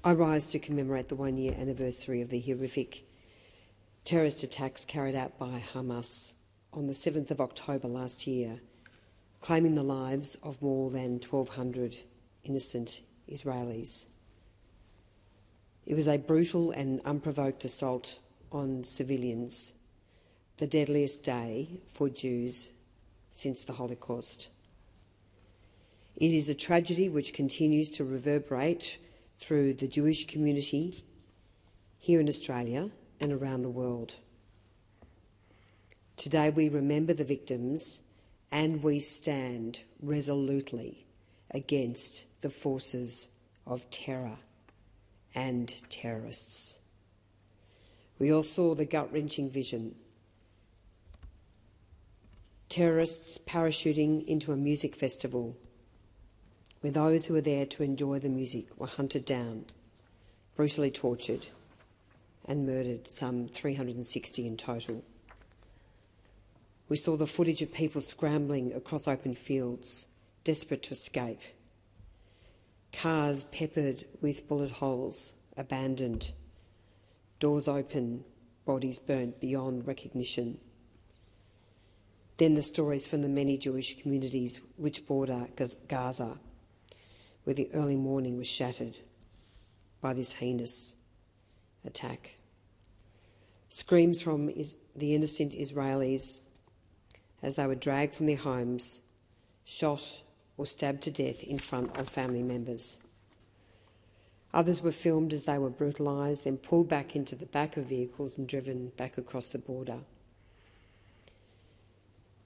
I rise to commemorate the one-year anniversary of the horrific terrorist attacks carried out by Hamas on the 7th of October last year, claiming the lives of more than 1,200 innocent Israelis. It was a brutal and unprovoked assault on civilians, the deadliest day for Jews since the Holocaust. It is a tragedy which continues to reverberate through the Jewish community here in Australia and around the world. Today we remember the victims and we stand resolutely against the forces of terror and terrorists. We all saw the gut-wrenching vision. Terrorists parachuting into a music festival where those who were there to enjoy the music were hunted down, brutally tortured and murdered, some 360 in total. We saw the footage of people scrambling across open fields, desperate to escape. Cars peppered with bullet holes, abandoned, doors open, bodies burnt beyond recognition. Then the stories from the many Jewish communities which border Gaza, where the early morning was shattered by this heinous attack. Screams from the innocent Israelis as they were dragged from their homes, shot or stabbed to death in front of family members. Others were filmed as they were brutalised, then pulled back into the back of vehicles and driven back across the border.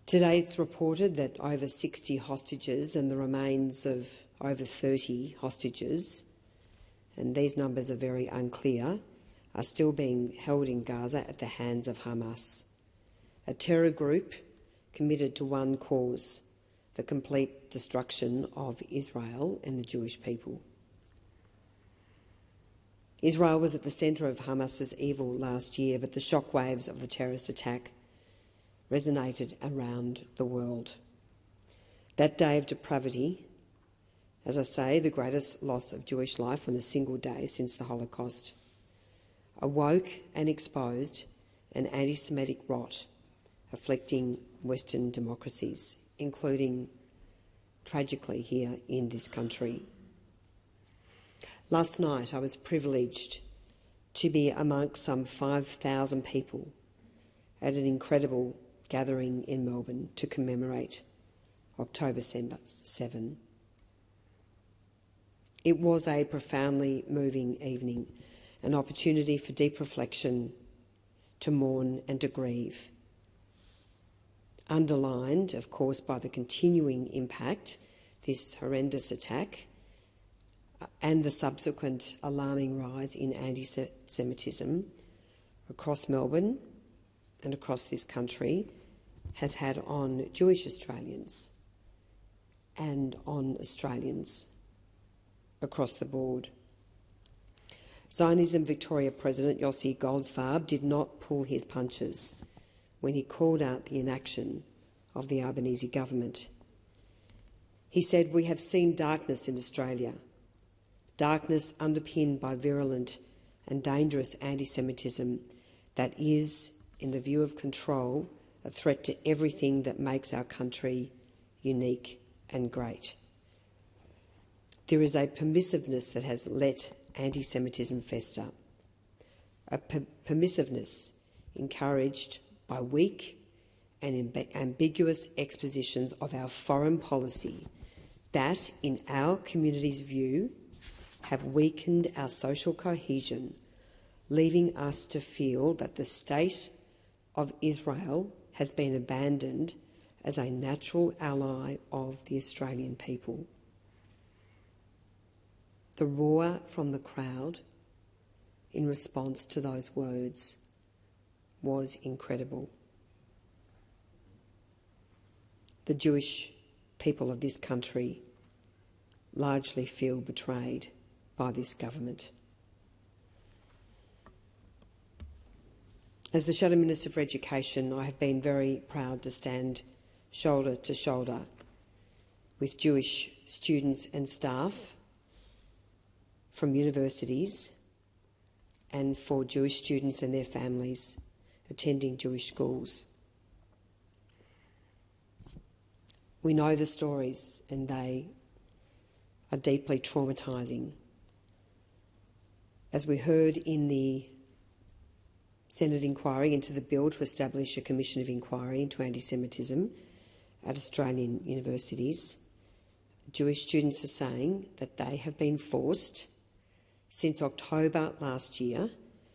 Today it's reported that over 60 hostages and the remains of over 30 hostages, and these numbers are very unclear, are still being held in Gaza at the hands of Hamas, a terror group committed to one cause, the complete destruction of Israel and the Jewish people. Israel was at the centre of Hamas's evil last year, but the shockwaves of the terrorist attack resonated around the world. That day of depravity, as I say, the greatest loss of Jewish life on a single day since the Holocaust, awoke and exposed an anti-Semitic rot afflicting Western democracies, including, tragically, here in this country. Last night I was privileged to be amongst some 5,000 people at an incredible gathering in Melbourne to commemorate October 7. It was a profoundly moving evening, an opportunity for deep reflection, to mourn and to grieve, underlined, of course, by the continuing impact this horrendous attack and the subsequent alarming rise in anti-Semitism across Melbourne and across this country has had on Jewish Australians and on Australians across the board. Zionism Victoria President Yossi Goldfarb did not pull his punches when he called out the inaction of the Albanese government. He said, "We have seen darkness in Australia, darkness underpinned by virulent and dangerous anti-Semitism that is, in the view of control, a threat to everything that makes our country unique and great. There is a permissiveness that has let anti-Semitism fester, a permissiveness encouraged by weak and ambiguous expositions of our foreign policy that, in our community's view, have weakened our social cohesion, leaving us to feel that the state of Israel has been abandoned as a natural ally of the Australian people." The roar from the crowd in response to those words was incredible. The Jewish people of this country largely feel betrayed by this government. As the Shadow Minister for Education, I have been very proud to stand shoulder to shoulder with Jewish students and staff from universities and for Jewish students and their families attending Jewish schools. We know the stories and they are deeply traumatising. As we heard in the Senate inquiry into the bill to establish a commission of inquiry into anti-Semitism at Australian universities, Jewish students are saying that they have been forced since October last year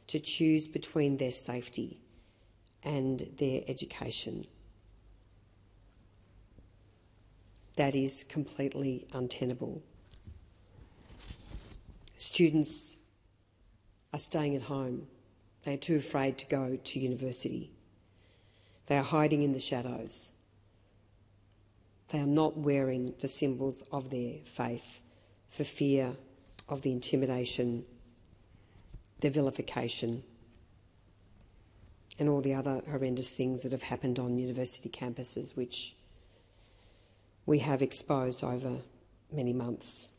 to choose between their safety and their education. That is completely untenable. Students are staying at home. They are too afraid to go to university. They are hiding in the shadows. They are not wearing the symbols of their faith for fear of the intimidation, the vilification, and all the other horrendous things that have happened on university campuses, which we have exposed over many months.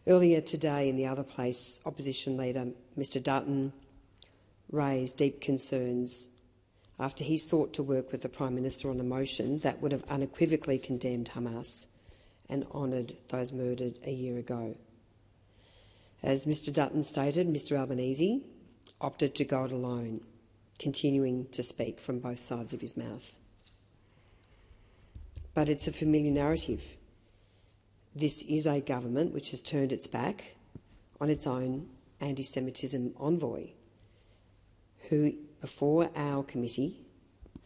Earlier today in the other place, opposition leader Mr Dutton raised deep concerns after he sought to work with the Prime Minister on a motion that would have unequivocally condemned Hamas and honoured those murdered a year ago. As Mr Dutton stated, Mr Albanese opted to go it alone, continuing to speak from both sides of his mouth. But it's a familiar narrative. This is a government which has turned its back on its own anti-Semitism envoy, who, before our committee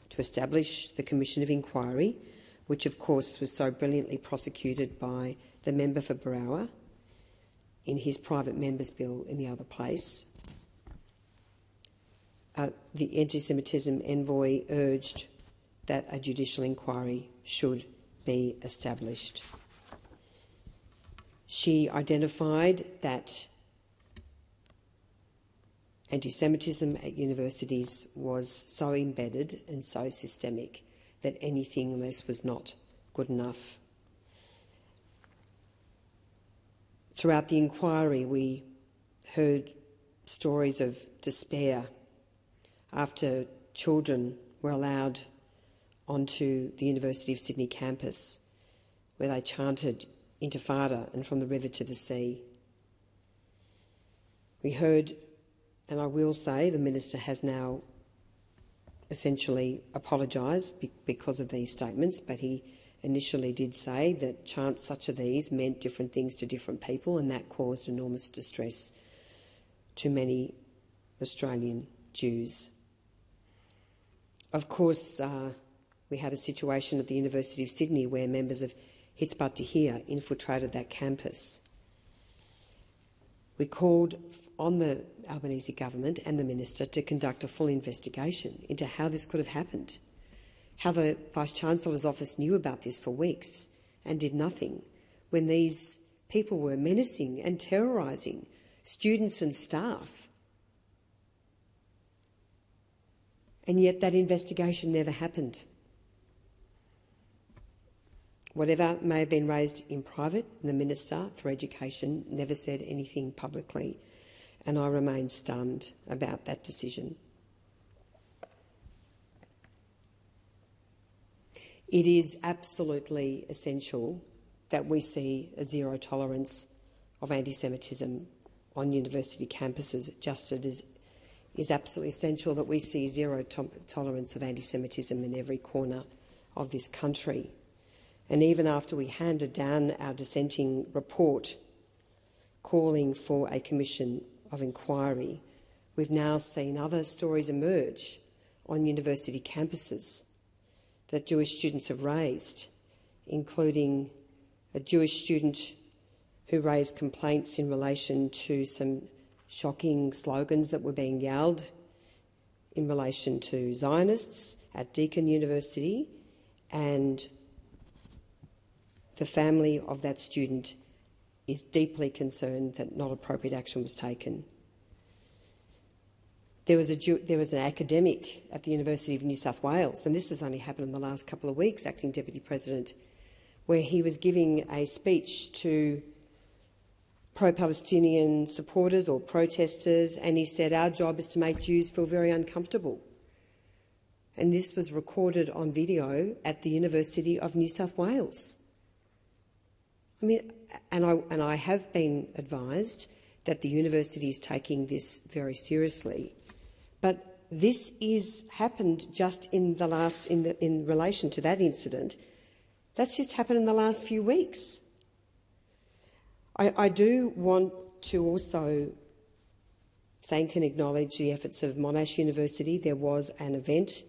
to establish the Commission of Inquiry, which of course was so brilliantly prosecuted by the member for Barawa in his private member's bill in the other place, the anti-Semitism envoy urged that a judicial inquiry should be established. She identified that anti-Semitism at universities was so embedded and so systemic that anything less was not good enough. Throughout the inquiry, we heard stories of despair after children were allowed onto the University of Sydney campus, where they chanted Intifada and from the river to the sea. We heard, and I will say the Minister has now essentially apologised because of these statements, but he initially did say that chants such as these meant different things to different people, and that caused enormous distress to many Australian Jews. Of course, we had a situation at the University of Sydney where members of Hitzbat Tahir infiltrated that campus. We called on the Albanese government and the Minister to conduct a full investigation into how this could have happened, how the Vice-Chancellor's office knew about this for weeks and did nothing when these people were menacing and terrorising students and staff. And yet that investigation never happened. Whatever may have been raised in private, the Minister for Education never said anything publicly, and I remain stunned about that decision. It is absolutely essential that we see a zero tolerance of anti-Semitism on university campuses, just as it is absolutely essential that we see zero tolerance of anti-Semitism in every corner of this country. And even after we handed down our dissenting report calling for a commission of inquiry, we've now seen other stories emerge on university campuses that Jewish students have raised, including a Jewish student who raised complaints in relation to some shocking slogans that were being yelled in relation to Zionists at Deakin University, and the family of that student is deeply concerned that not appropriate action was taken. There was an academic at the University of New South Wales, and this has only happened in the last couple of weeks, Acting Deputy President, where he was giving a speech to pro-Palestinian supporters or protesters, and he said, "Our job is to make Jews feel very uncomfortable." And this was recorded on video at the University of New South Wales. I mean, and I have been advised that the university is taking this very seriously, but this is happened just in relation to that incident. That's just happened in the last few weeks. I do want to also thank and acknowledge the efforts of Monash University. There was an event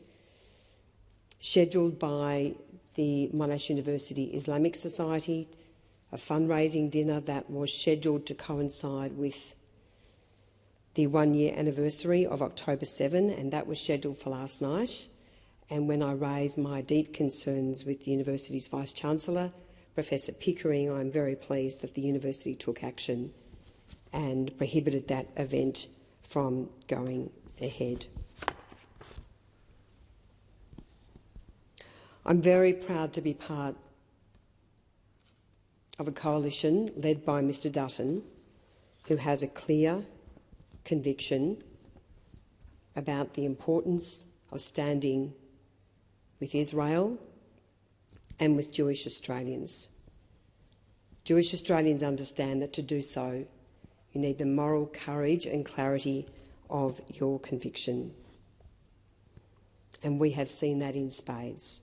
scheduled by the Monash University Islamic Society, a fundraising dinner that was scheduled to coincide with the 1-year anniversary of October 7, and that was scheduled for last night. And when I raised my deep concerns with the university's Vice-Chancellor, Professor Pickering, I'm very pleased that the university took action and prohibited that event from going ahead. I'm very proud to be part of a coalition led by Mr Dutton, who has a clear conviction about the importance of standing with Israel and with Jewish Australians. Jewish Australians understand that to do so, you need the moral courage and clarity of your conviction. And we have seen that in spades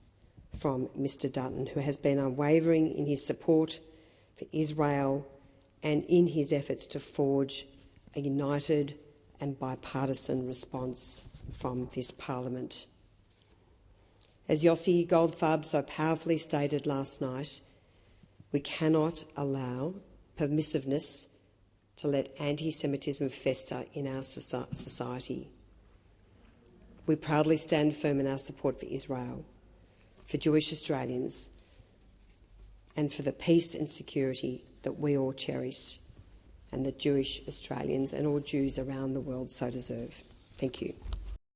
from Mr Dutton, who has been unwavering in his support for Israel and in his efforts to forge a united and bipartisan response from this Parliament. As Yossi Goldfarb so powerfully stated last night, we cannot allow permissiveness to let anti-Semitism fester in our society. We proudly stand firm in our support for Israel, for Jewish Australians, and for the peace and security that we all cherish and that Jewish Australians and all Jews around the world so deserve. Thank you.